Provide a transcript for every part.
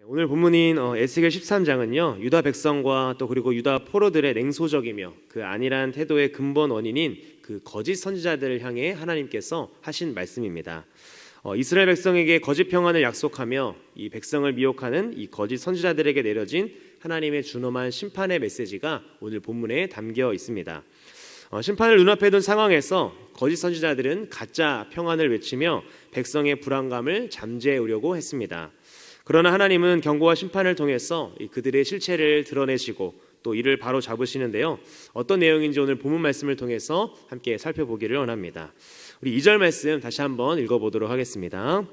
오늘 본문인 에스겔 13장은요 유다 백성과 또 그리고 유다 포로들의 냉소적이며 그 안일한 태도의 근본 원인인 그 거짓 선지자들을 향해 하나님께서 하신 말씀입니다. 이스라엘 백성에게 거짓 평안을 약속하며 이 백성을 미혹하는 이 거짓 선지자들에게 내려진 하나님의 준엄한 심판의 메시지가 오늘 본문에 담겨 있습니다. 심판을 눈앞에 둔 상황에서 거짓 선지자들은 가짜 평안을 외치며 백성의 불안감을 잠재우려고 했습니다. 그러나 하나님은 경고와 심판을 통해서 그들의 실체를 드러내시고 또 이를 바로 잡으시는데요. 어떤 내용인지 오늘 본문 말씀을 통해서 함께 살펴보기를 원합니다. 우리 2절 말씀 다시 한번 읽어보도록 하겠습니다.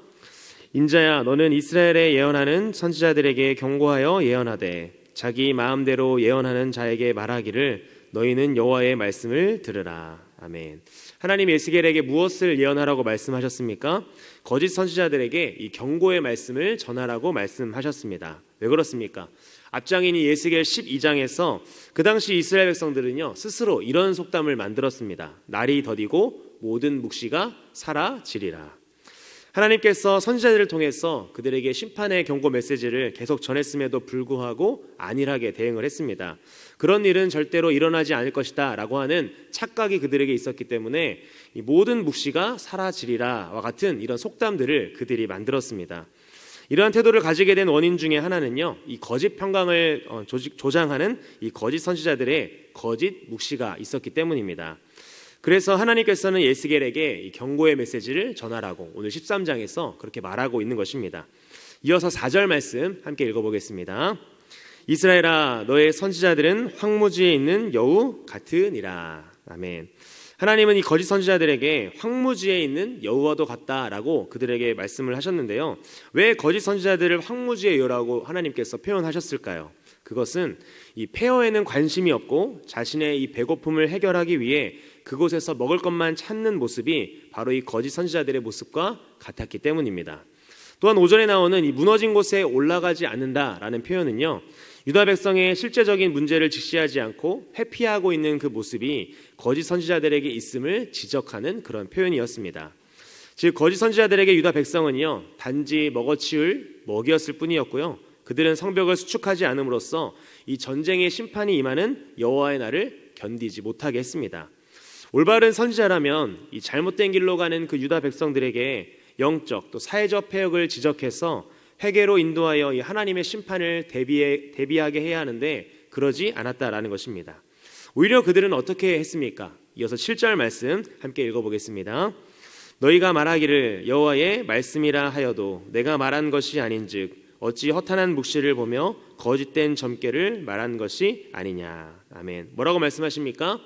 인자야, 너는 이스라엘에 예언하는 선지자들에게 경고하여 예언하되 자기 마음대로 예언하는 자에게 말하기를 너희는 여호와의 말씀을 들으라. 아멘. 하나님 에스겔에게 무엇을 예언하라고 말씀하셨습니까? 거짓 선지자들에게 이 경고의 말씀을 전하라고 말씀하셨습니다. 왜 그렇습니까? 앞장인 이 에스겔 12장에서 그 당시 이스라엘 백성들은요 스스로 이런 속담을 만들었습니다. 날이 더디고 모든 묵시가 사라지리라. 하나님께서 선지자들을 통해서 그들에게 심판의 경고 메시지를 계속 전했음에도 불구하고 안일하게 대응을 했습니다. 그런 일은 절대로 일어나지 않을 것이다 라고 하는 착각이 그들에게 있었기 때문에 이 모든 묵시가 사라지리라와 같은 이런 속담들을 그들이 만들었습니다. 이러한 태도를 가지게 된 원인 중에 하나는요 이 거짓 평강을 조장하는 이 거짓 선지자들의 거짓 묵시가 있었기 때문입니다. 그래서 하나님께서는 에스겔에게 이 경고의 메시지를 전하라고 오늘 13장에서 그렇게 말하고 있는 것입니다. 이어서 4절 말씀 함께 읽어보겠습니다. 이스라엘아, 너의 선지자들은 황무지에 있는 여우 같으니라. 아멘. 하나님은 이 거짓 선지자들에게 황무지에 있는 여우와도 같다라고 그들에게 말씀을 하셨는데요. 왜 거짓 선지자들을 황무지의 여우라고 하나님께서 표현하셨을까요? 그것은 이 폐허에는 관심이 없고 자신의 이 배고픔을 해결하기 위해 그곳에서 먹을 것만 찾는 모습이 바로 이 거짓 선지자들의 모습과 같았기 때문입니다. 또한 5절에 나오는 이 무너진 곳에 올라가지 않는다라는 표현은요 유다 백성의 실제적인 문제를 직시하지 않고 회피하고 있는 그 모습이 거짓 선지자들에게 있음을 지적하는 그런 표현이었습니다. 즉 거짓 선지자들에게 유다 백성은요 단지 먹어치울 먹이였을 뿐이었고요. 그들은 성벽을 수축하지 않음으로써 이 전쟁의 심판이 임하는 여호와의 날을 견디지 못하게 했습니다. 올바른 선지자라면 이 잘못된 길로 가는 그 유다 백성들에게 영적 또 사회적 폐역을 지적해서 회개로 인도하여 이 하나님의 심판을 대비하게 해야 하는데 그러지 않았다라는 것입니다. 오히려 그들은 어떻게 했습니까? 이어서 7절 말씀 함께 읽어보겠습니다. 너희가 말하기를 여호와의 말씀이라 하여도 내가 말한 것이 아닌즉 어찌 허탄한 묵시를 보며 거짓된 점괘를 말한 것이 아니냐. 아멘. 뭐라고 말씀하십니까?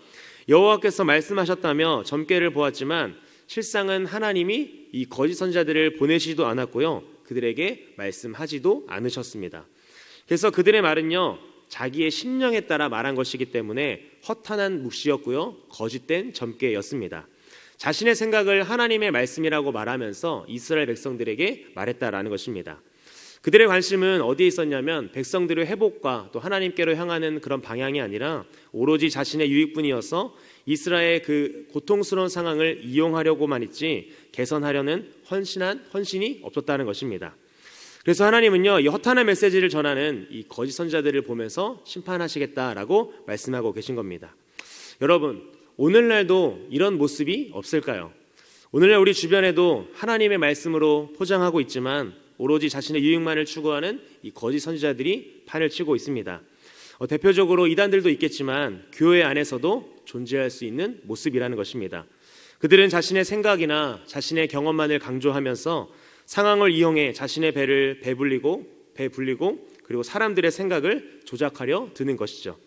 여호와께서 말씀하셨다며 점괘를 보았지만 실상은 하나님이 이 거짓 선지자들을 보내시지도 않았고요. 그들에게 말씀하지도 않으셨습니다. 그래서 그들의 말은요 자기의 심령에 따라 말한 것이기 때문에 허탄한 묵시였고요. 거짓된 점괘였습니다. 자신의 생각을 하나님의 말씀이라고 말하면서 이스라엘 백성들에게 말했다라는 것입니다. 그들의 관심은 어디에 있었냐면 백성들의 회복과 또 하나님께로 향하는 그런 방향이 아니라 오로지 자신의 유익뿐이어서 이스라엘의 그 고통스러운 상황을 이용하려고만 했지 개선하려는 헌신이 없었다는 것입니다. 그래서 하나님은요 이 허탄한 메시지를 전하는 이 거짓 선지자들을 보면서 심판하시겠다라고 말씀하고 계신 겁니다. 여러분, 오늘날도 이런 모습이 없을까요? 오늘날 우리 주변에도 하나님의 말씀으로 포장하고 있지만 오로지 자신의 유익만을 추구하는 이 거짓 선지자들이 판을 치고 있습니다. 대표적으로 이단들도 있겠지만 교회 안에서도 존재할 수 있는 모습이라는 것입니다. 그들은 자신의 생각이나 자신의 경험만을 강조하면서 상황을 이용해 자신의 배를 배불리고 그리고 사람들의 생각을 조작하려 드는 것이죠.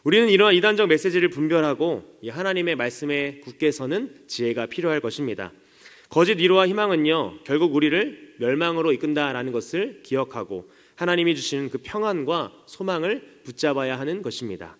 우리는 이러한 이단적 메시지를 분별하고 이 하나님의 말씀에 굳게 서는 지혜가 필요할 것입니다. 거짓 위로와 희망은요 결국 우리를 멸망으로 이끈다라는 것을 기억하고 하나님이 주시는 그 평안과 소망을 붙잡아야 하는 것입니다.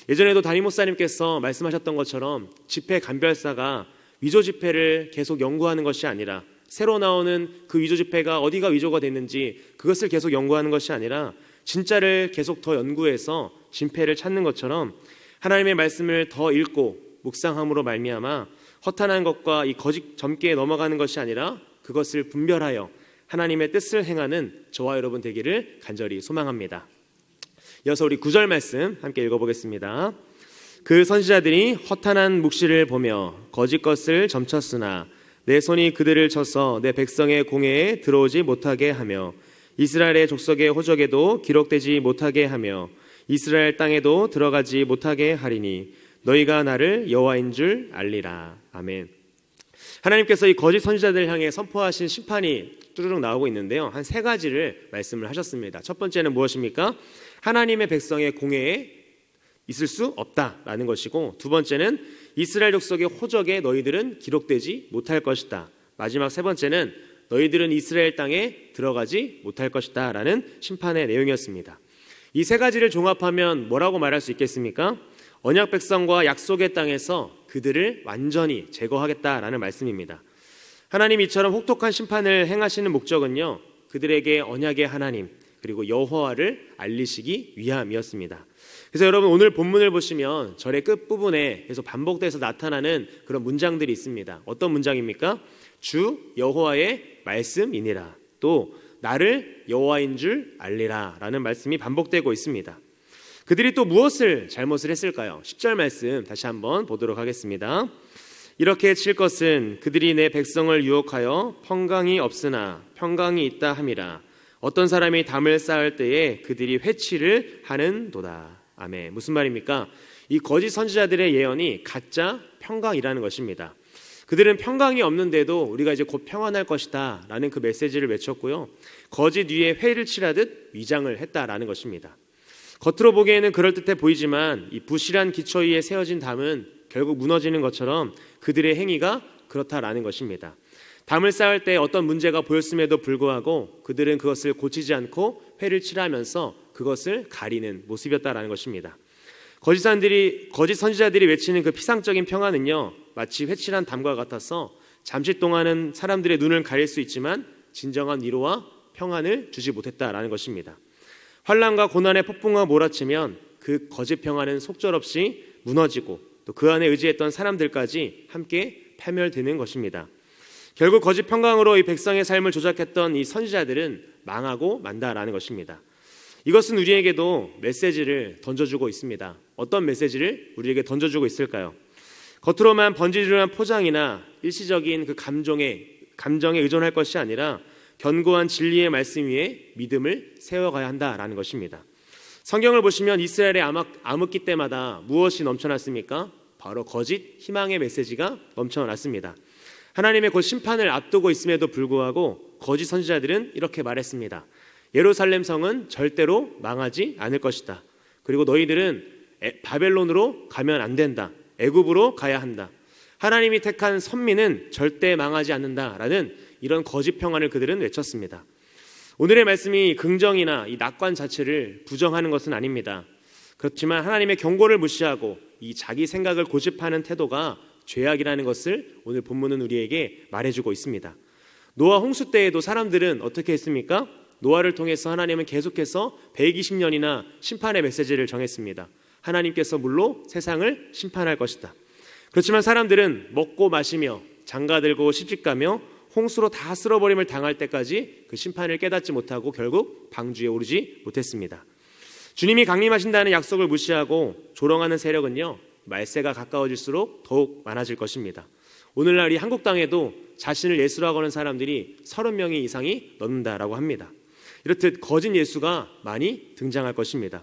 예전에도 담임 목사님께서 말씀하셨던 것처럼 집회 감별사가 위조 집회를 계속 연구하는 것이 아니라 새로 나오는 그 위조 집회가 어디가 위조가 됐는지 그것을 계속 연구하는 것이 아니라 진짜를 계속 더 연구해서 진폐를 찾는 것처럼 하나님의 말씀을 더 읽고 묵상함으로 말미암아 허탄한 것과 이 거짓 점괘에 넘어가는 것이 아니라 그것을 분별하여 하나님의 뜻을 행하는 저와 여러분 되기를 간절히 소망합니다. 이어서 우리 9절 말씀 함께 읽어보겠습니다. 그 선지자들이 허탄한 묵시를 보며 거짓 것을 점쳤으나 내 손이 그들을 쳐서 내 백성의 공회에 들어오지 못하게 하며 이스라엘의 족속의 호적에도 기록되지 못하게 하며 이스라엘 땅에도 들어가지 못하게 하리니 너희가 나를 여호와인 줄 알리라. 아멘. 하나님께서 이 거짓 선지자들을 향해 선포하신 심판이 뚜루룩 나오고 있는데요, 한 세 가지를 말씀을 하셨습니다. 첫 번째는 무엇입니까? 하나님의 백성의 공회에 있을 수 없다라는 것이고, 두 번째는 이스라엘 족속의 호적에 너희들은 기록되지 못할 것이다. 마지막 세 번째는 너희들은 이스라엘 땅에 들어가지 못할 것이다 라는 심판의 내용이었습니다. 이 세 가지를 종합하면 뭐라고 말할 수 있겠습니까? 언약 백성과 약속의 땅에서 그들을 완전히 제거하겠다라는 말씀입니다. 하나님이 이처럼 혹독한 심판을 행하시는 목적은요, 그들에게 언약의 하나님 그리고 여호와를 알리시기 위함이었습니다. 그래서 여러분, 오늘 본문을 보시면 절의 끝부분에 계속 반복돼서 나타나는 그런 문장들이 있습니다. 어떤 문장입니까? 주 여호와의 말씀이니라, 또 나를 여호와인 줄 알리라 라는 말씀이 반복되고 있습니다. 그들이 또 무엇을 잘못을 했을까요? 10절 말씀 다시 한번 보도록 하겠습니다. 이렇게 칠 것은 그들이 내 백성을 유혹하여 평강이 없으나 평강이 있다 함이라. 어떤 사람이 담을 쌓을 때에 그들이 회치를 하는도다. 아멘. 무슨 말입니까? 이 거짓 선지자들의 예언이 가짜 평강이라는 것입니다. 그들은 평강이 없는데도 우리가 이제 곧 평안할 것이다 라는 그 메시지를 외쳤고요, 거짓 위에 회를 칠하듯 위장을 했다라는 것입니다. 겉으로 보기에는 그럴듯해 보이지만 이 부실한 기초 위에 세워진 담은 결국 무너지는 것처럼 그들의 행위가 그렇다라는 것입니다. 담을 쌓을 때 어떤 문제가 보였음에도 불구하고 그들은 그것을 고치지 않고 회를 칠하면서 그것을 가리는 모습이었다라는 것입니다. 거짓 선지자들이 외치는 그 피상적인 평안은요, 마치 회칠한 담과 같아서 잠시 동안은 사람들의 눈을 가릴 수 있지만 진정한 위로와 평안을 주지 못했다라는 것입니다. 환난과 고난의 폭풍과 몰아치면 그 거짓 평안은 속절없이 무너지고 또 그 안에 의지했던 사람들까지 함께 파멸되는 것입니다. 결국 거짓 평강으로 이 백성의 삶을 조작했던 이 선지자들은 망하고 만다라는 것입니다. 이것은 우리에게도 메시지를 던져주고 있습니다. 어떤 메시지를 우리에게 던져주고 있을까요? 겉으로만 번지르르한 포장이나 일시적인 그 감정에 의존할 것이 아니라 견고한 진리의 말씀 위에 믿음을 세워가야 한다라는 것입니다. 성경을 보시면 이스라엘의 암흑기 때마다 무엇이 넘쳐났습니까? 바로 거짓 희망의 메시지가 넘쳐났습니다. 하나님의 곧 심판을 앞두고 있음에도 불구하고 거짓 선지자들은 이렇게 말했습니다. 예루살렘 성은 절대로 망하지 않을 것이다. 그리고 너희들은 바벨론으로 가면 안 된다. 애굽으로 가야 한다. 하나님이 택한 선민은 절대 망하지 않는다라는 이런 거짓 평안을 그들은 외쳤습니다. 오늘의 말씀이 긍정이나 이 낙관 자체를 부정하는 것은 아닙니다. 그렇지만 하나님의 경고를 무시하고 이 자기 생각을 고집하는 태도가 죄악이라는 것을 오늘 본문은 우리에게 말해주고 있습니다. 노아 홍수 때에도 사람들은 어떻게 했습니까? 노아를 통해서 하나님은 계속해서 120년이나 심판의 메시지를 정했습니다. 하나님께서 물로 세상을 심판할 것이다. 그렇지만 사람들은 먹고 마시며 장가들고 시집가며 홍수로 다 쓸어버림을 당할 때까지 그 심판을 깨닫지 못하고 결국 방주에 오르지 못했습니다. 주님이 강림하신다는 약속을 무시하고 조롱하는 세력은요, 말세가 가까워질수록 더욱 많아질 것입니다. 오늘날 이 한국 땅에도 자신을 예수로 하고는 사람들이 30명이 이상이 넘는다라고 합니다. 이렇듯 거짓 예수가 많이 등장할 것입니다.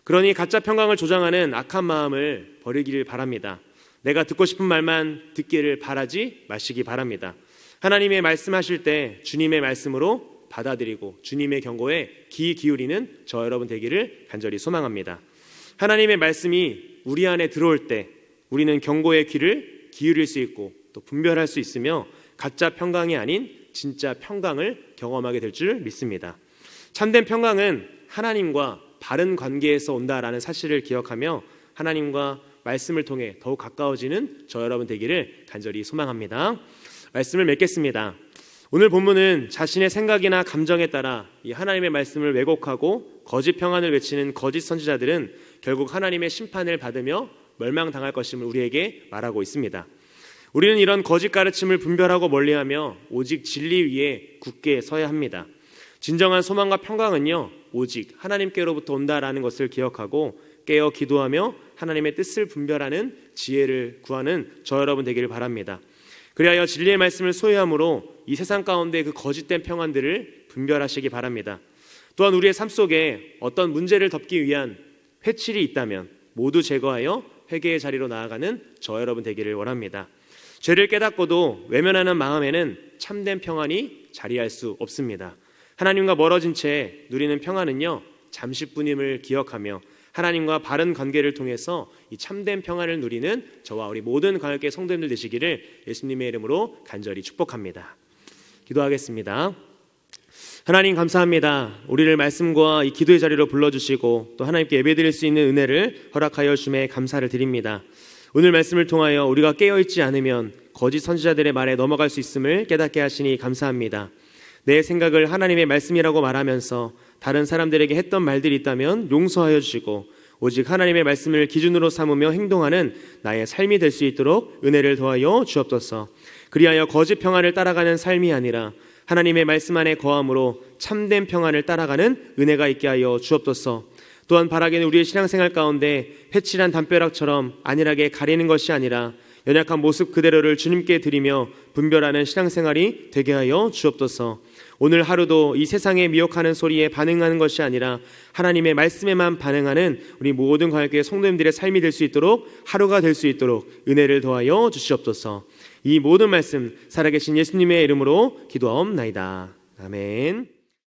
그러니 가짜 평강을 조장하는 악한 마음을 버리기를 바랍니다. 내가 듣고 싶은 말만 듣기를 바라지 마시기 바랍니다. 하나님의 말씀하실 때 주님의 말씀으로 받아들이고 주님의 경고에 귀 기울이는 저 여러분 되기를 간절히 소망합니다. 하나님의 말씀이 우리 안에 들어올 때 우리는 경고의 귀를 기울일 수 있고 또 분별할 수 있으며 가짜 평강이 아닌 진짜 평강을 경험하게 될 줄 믿습니다. 참된 평강은 하나님과 바른 관계에서 온다라는 사실을 기억하며 하나님과 말씀을 통해 더욱 가까워지는 저 여러분 되기를 간절히 소망합니다. 말씀을 맺겠습니다. 오늘 본문은 자신의 생각이나 감정에 따라 이 하나님의 말씀을 왜곡하고 거짓 평안을 외치는 거짓 선지자들은 결국 하나님의 심판을 받으며 멸망당할 것임을 우리에게 말하고 있습니다. 우리는 이런 거짓 가르침을 분별하고 멀리하며 오직 진리 위에 굳게 서야 합니다. 진정한 소망과 평강은요, 오직 하나님께로부터 온다라는 것을 기억하고 깨어 기도하며 하나님의 뜻을 분별하는 지혜를 구하는 저 여러분 되기를 바랍니다. 그리하여 진리의 말씀을 소유함으로 이 세상 가운데 그 거짓된 평안들을 분별하시기 바랍니다. 또한 우리의 삶 속에 어떤 문제를 덮기 위한 회칠이 있다면 모두 제거하여 회개의 자리로 나아가는 저 여러분 되기를 원합니다. 죄를 깨닫고도 외면하는 마음에는 참된 평안이 자리할 수 없습니다. 하나님과 멀어진 채 누리는 평안은요, 잠시뿐임을 기억하며 하나님과 바른 관계를 통해서 이 참된 평안을 누리는 저와 우리 모든 광역교회 성도님들 되시기를 예수님의 이름으로 간절히 축복합니다. 기도하겠습니다. 하나님 감사합니다. 우리를 말씀과 이 기도의 자리로 불러주시고 또 하나님께 예배드릴 수 있는 은혜를 허락하여 주심에 감사를 드립니다. 오늘 말씀을 통하여 우리가 깨어있지 않으면 거짓 선지자들의 말에 넘어갈 수 있음을 깨닫게 하시니 감사합니다. 내 생각을 하나님의 말씀이라고 말하면서 다른 사람들에게 했던 말들이 있다면 용서하여 주시고 오직 하나님의 말씀을 기준으로 삼으며 행동하는 나의 삶이 될 수 있도록 은혜를 더하여 주옵소서. 그리하여 거짓 평안을 따라가는 삶이 아니라 하나님의 말씀 안에 거함으로 참된 평안을 따라가는 은혜가 있게 하여 주옵소서. 또한 바라기는 우리의 신앙생활 가운데 회칠한 담벼락처럼 안일하게 가리는 것이 아니라 연약한 모습 그대로를 주님께 드리며 분별하는 신앙생활이 되게 하여 주옵소서. 오늘 하루도 이 세상에 미혹하는 소리에 반응하는 것이 아니라 하나님의 말씀에만 반응하는 우리 모든 광역교회 성도님들의 삶이 될 수 있도록 하루가 될 수 있도록 은혜를 더하여 주시옵소서. 이 모든 말씀 살아계신 예수님의 이름으로 기도하옵나이다. 아멘.